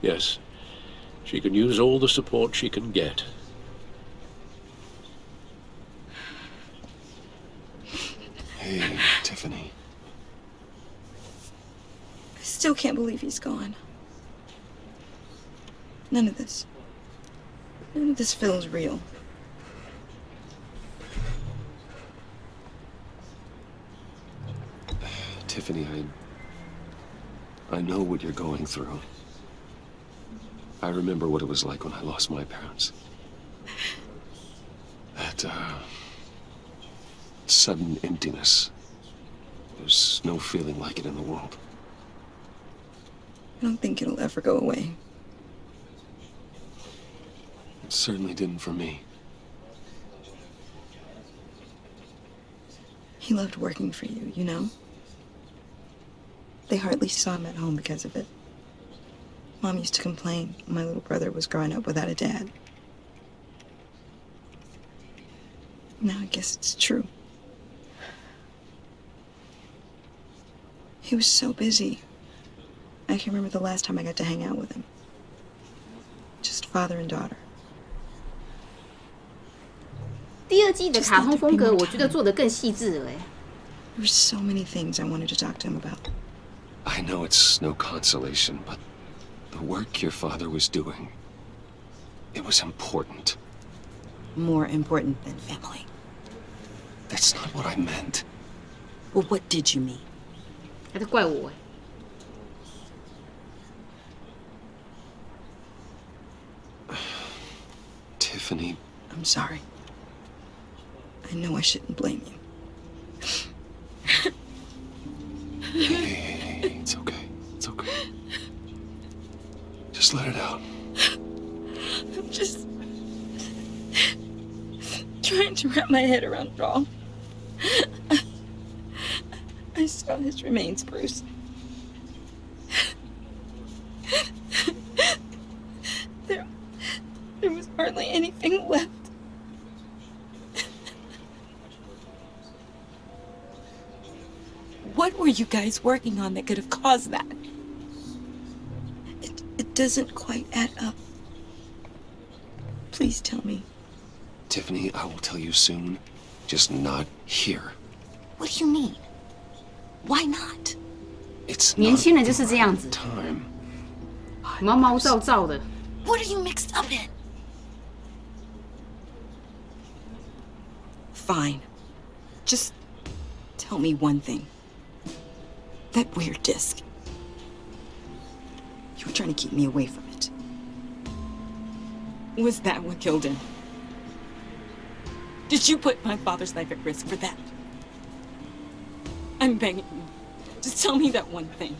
Yes, she can use all the support she can get. Hey, Tiffany. I still can't believe he's gone. None of this feels real. Tiffany, I know what you're going through. I remember what it was like when I lost my parents. That, sudden emptiness. There's no feeling like it in the world. I don't think it'll ever go away. It certainly didn't for me. He loved working for you, you know? They hardly saw him at home because of it. Mom used to complain when my little brother was growing up without a dad. Now I guess it's true. He was so busy. I can remember the last time I got to hang out with him. Just father and daughter. 第二季的卡通风格，我觉得做得更细致了。There were so many things I wanted to talk to him about. I know it's no consolation, but the work your father was doing, it was important. More important than family. That's not what I meant. Well, what did you mean? 还在怪我。Tiffany. I'm sorry. I know I shouldn't blame you. Hey, it's okay. It's okay. Just let it out. I'm just trying to wrap my head around it all. I saw his remains, Bruce. There was hardly anything left. What were you guys working on that could have caused that? It doesn't quite add up. Please tell me. Tiffany, I will tell you soon. Just not here. What do you mean? Why not? It's 年轻人就是这样子， time. 毛毛躁躁的。 What are you mixed up in? Fine. Just tell me one thing. That weird disc. You were trying to keep me away from it. Was that what killed him? Did you put my father's life at risk for that? I'm begging you. Just tell me that one thing.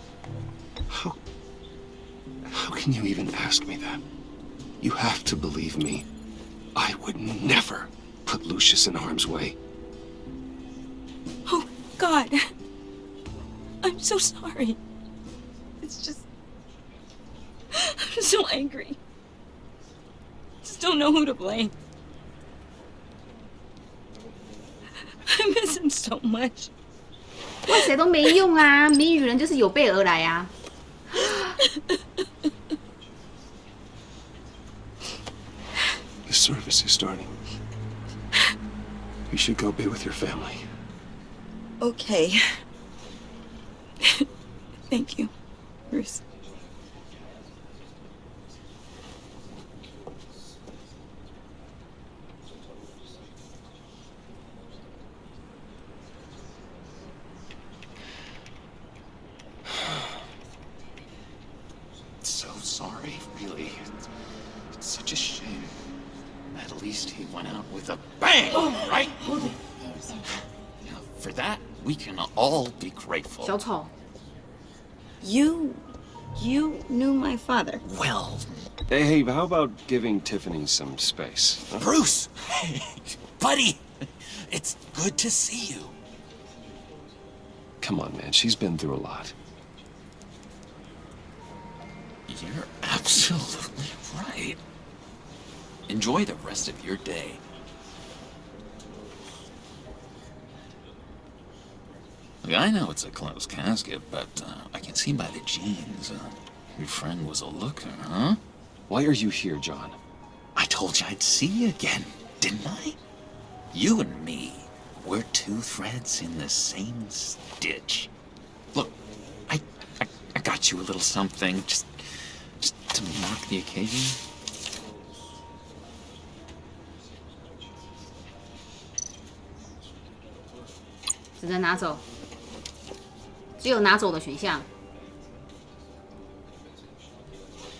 How can you even ask me that? You have to believe me. I would never put Lucius in harm's way. Oh, God. I'm so sorry. It's just... I'm so angry. Just don't know who to blame. I miss him so much. 怪谁都没用啊！谜语人就是有备而来啊！ The service is starting. You should go be with your family. Okay. Thank you, Bruce. sorry, really. It's such a shame. At least he went out with a bang, right? Now, for that, we can all be grateful. 小丑。 You knew my father. Well... Hey, how about giving Tiffany some space? Huh? Bruce! Buddy! It's good to see you. Come on, man. She's been through a lot. You're absolutely right. Enjoy the rest of your day. Look, I know it's a closed casket, but I can see by the jeans, your friend was a looker, huh? Why are you here, John? I told you I'd see you again, didn't I? You and me, we're two threads in the same stitch. Look, I got you a little something, just to mark the occasion.只能拿走，只有拿走的选项。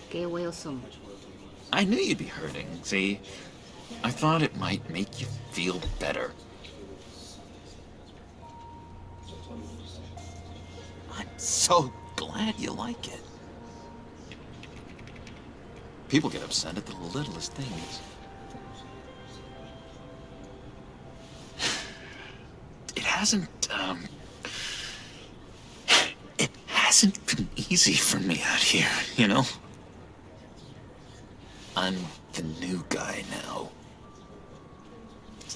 给我有什么？ I knew you'd be hurting, see? I thought it might make you feel better. I'm so glad you like it. People get upset at the littlest things. It hasn't been easy for me out here, you know? I'm the new guy now.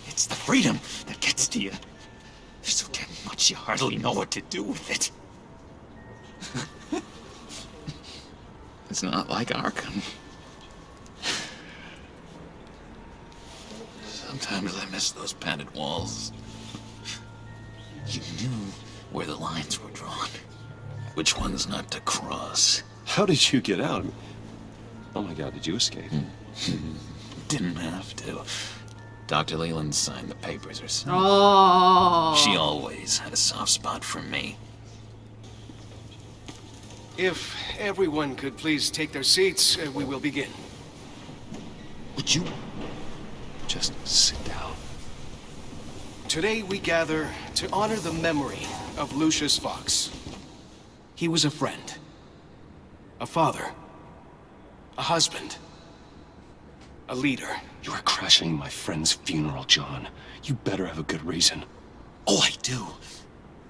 It's the freedom that gets to you. There's so damn much you hardly know what to do with it. It's not like Arkham. Sometimes I miss those padded walls. You knew where the lines were drawn. Which ones not to cross. How did you get out? Oh my God, did you escape? Didn't have to. Dr. Leland signed the papers herself. Oh. She always had a soft spot for me. If everyone could please take their seats, we will begin. Would you just sit down? Today we gather to honor the memory of Lucius Fox. He was a friend, a father, a husband, a leader. You are crashing my friend's funeral, John. You better have a good reason. Oh, I do.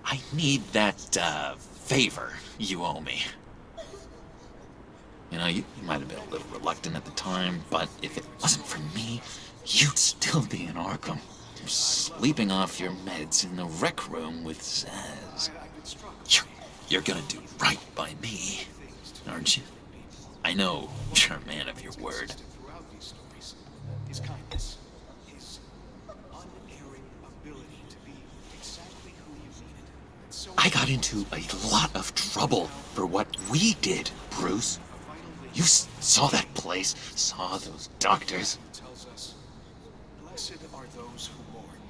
I need that, favor you owe me. You know, you might have been a little reluctant at the time, but if it wasn't for me, you'd still be in Arkham. You're sleeping off your meds in the rec room with Zaz. You're gonna do right by me, aren't you? I know you're a man of your word. His kindness, his unerring ability to be exactly who you needed. I got into a lot of trouble for what we did, Bruce. You saw that place, saw those doctors. Tells us, blessed are those who mourn,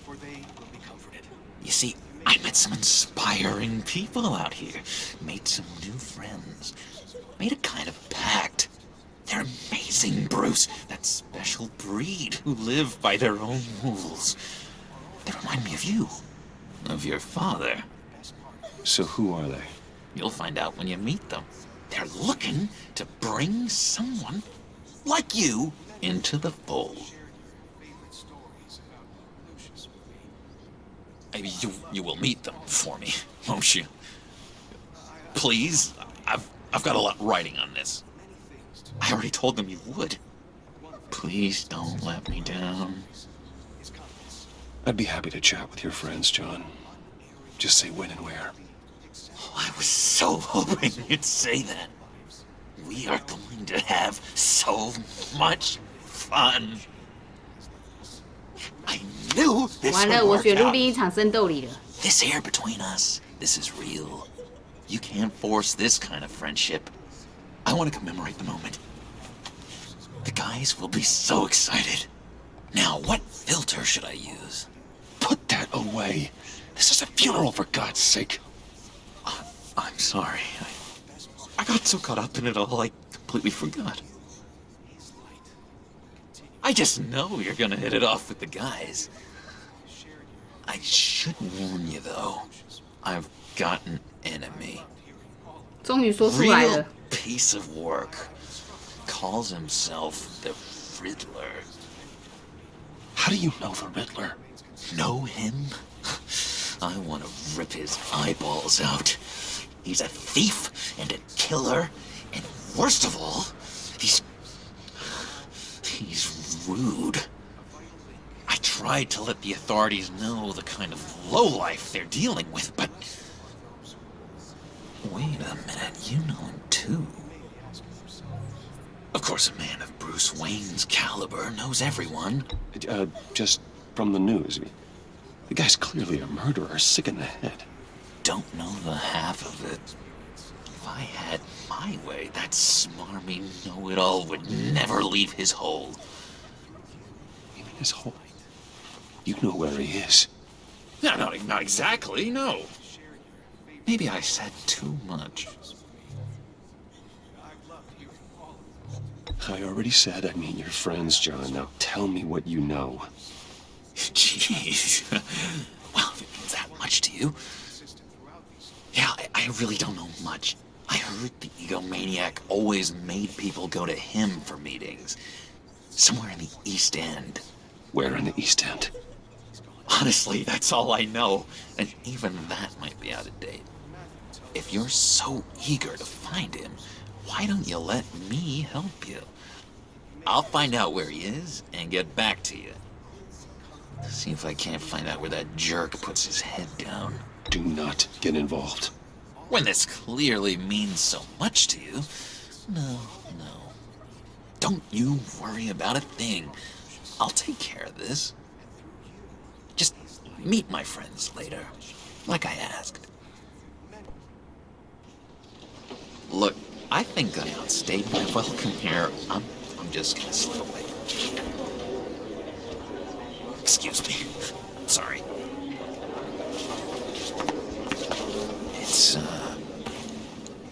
for they will be comforted. You see, I met some inspiring people out here, made some new friends, made a kind of pact. They're amazing, Bruce. That special breed who live by their own rules. They remind me of you, of your father. So who are they? You'll find out when you meet them. They're looking to bring someone like you into the fold. Maybe you will meet them for me, won't you? Please, I've got a lot writing on this. I already told them you would. Please don't let me down. I'd be happy to chat with your friends, John. Just say when and where. Oh, I was so hoping you'd say that. We are going to have so much fun. I knew this would work out. This air between us, this is real. You can't force this kind of friendship. I want to commemorate the moment. The guys will be so excited. Now, what filter should I use? Put that away. This is a funeral, for God's sake. I'm sorry. I got so caught up in it all, I completely forgot. I just know you're gonna hit it off with the guys. I should warn you, though. I've got an enemy. 终于说出来了。 Real piece of work. Calls himself the Riddler. How do you know the Riddler? Know him? I want to rip his eyeballs out. He's a thief and a killer, and worst of all, he's rude. I tried to let the authorities know the kind of lowlife they're dealing with, but... Wait a minute, you know him too. Of course, a man of Bruce Wayne's caliber knows everyone. Just from the news. The guy's clearly a murderer, sick in the head. Don't know the half of it. If I had my way, that smarmy know-it-all would never leave his hole. You mean his hole? You know where he is. No, not exactly, no. Maybe I said too much. I already said I mean your friends, John. Now tell me what you know. Jeez. Well, if it means that much to you. Yeah, I really don't know much. I heard the egomaniac always made people go to him for meetings. Somewhere in the East End. Where in the East End? Honestly, that's all I know. And even that might be out of date. If you're so eager to find him, why don't you let me help you? I'll find out where he is and get back to you. See if I can't find out where that jerk puts his head down. Do not get involved. When this clearly means so much to you. No. Don't you worry about a thing. I'll take care of this. Just meet my friends later, like I asked. Look, I think I outstayed my welcome here. I'm just gonna slip away. Excuse me. Sorry.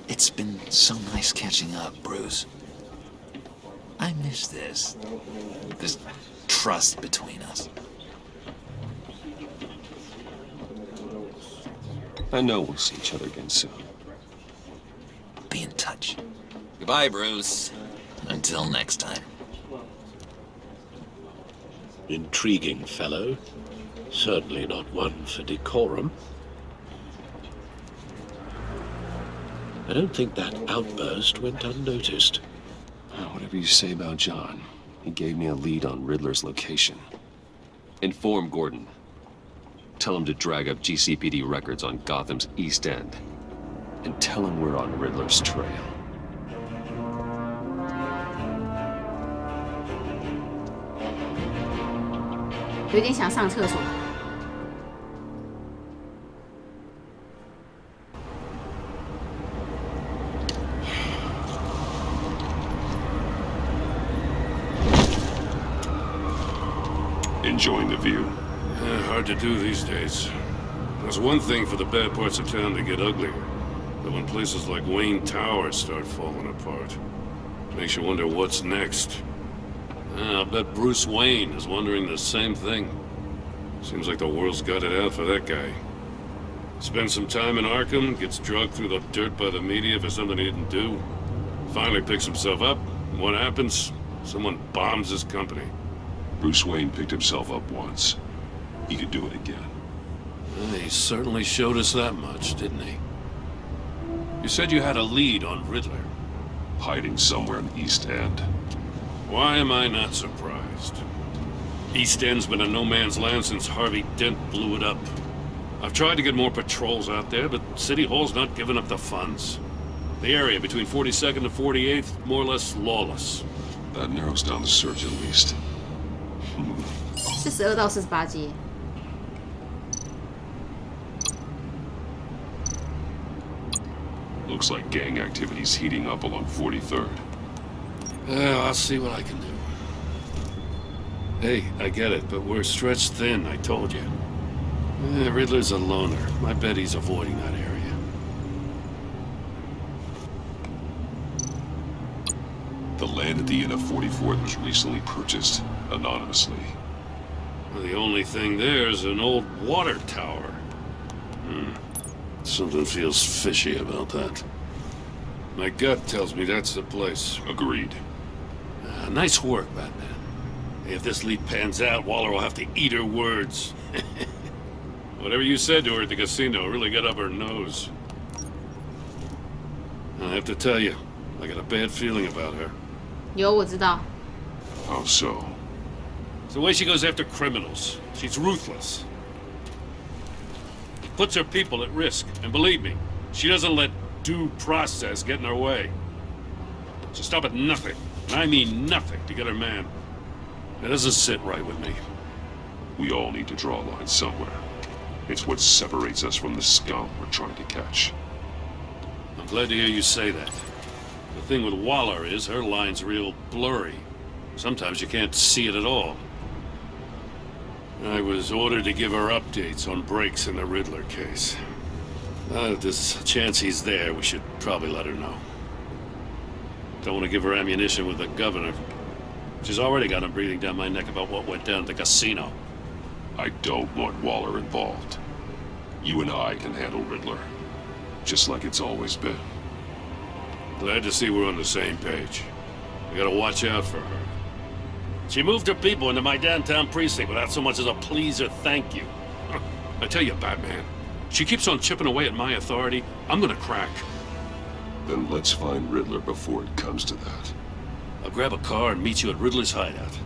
It's been so nice catching up, Bruce. I miss this trust between us. I know we'll see each other again soon. Be in touch. Goodbye, Bruce. Until next time. Intriguing fellow. Certainly not one for decorum. I don't think that outburst went unnoticed. Whatever you say about John, he gave me a lead on Riddler's location. Inform Gordon. Tell him to drag up GCPD records on Gotham's East End. And tell him we're on Riddler's trail. Enjoying the view? Hard to do these days. There's one thing for the bad parts of town to get uglier. But when places like Wayne Tower start falling apart, makes you wonder what's next. I'll bet Bruce Wayne is wondering the same thing. Seems like the world's got it out for that guy. Spends some time in Arkham, gets drugged through the dirt by the media for something he didn't do. Finally picks himself up, and what happens? Someone bombs his company. Bruce Wayne picked himself up once. He could do it again. Well, he certainly showed us that much, didn't he? You said you had a lead on Riddler. Hiding somewhere in the East End. Why am I not surprised? East End's been a no-man's land since Harvey Dent blew it up. I've tried to get more patrols out there, but City Hall's not giving up the funds. The area between 42nd and 48th, more or less lawless. That narrows down the search at least. 42到48街。 Looks like gang activity's heating up along 43rd. I'll see what I can do. Hey, I get it, but we're stretched thin, I told you. Riddler's a loner. I bet he's avoiding that area. The land at the end of 44th was recently purchased anonymously. Well, the only thing there is an old water tower. Something feels fishy about that. My gut tells me that's the place. Agreed. Nice work, Batman. If this lead pans out, Waller will have to eat her words. Whatever you said to her at the casino really got up her nose. I have to tell you, I got a bad feeling about her. 有，我知道。 How so? It's the way she goes after criminals. She's ruthless. Puts her people at risk. And believe me, she doesn't let due process get in her way. She'll stop at nothing, and I mean nothing, to get her man. That doesn't sit right with me. We all need to draw a line somewhere. It's what separates us from the scum we're trying to catch. I'm glad to hear you say that. The thing with Waller is her line's real blurry. Sometimes you can't see it at all. I was ordered to give her updates on breaks in the Riddler case. If there's a chance he's there, we should probably let her know. Don't want to give her ammunition with the governor. She's already got him breathing down my neck about what went down at the casino. I don't want Waller involved. You and I can handle Riddler, just like it's always been. Glad to see we're on the same page. We gotta watch out for her. She moved her people into my downtown precinct without so much as a please or thank you. I tell you, Batman, she keeps on chipping away at my authority, I'm gonna crack. Then let's find Riddler before it comes to that. I'll grab a car and meet you at Riddler's hideout.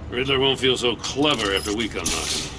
Riddler won't feel so clever after we come knocking.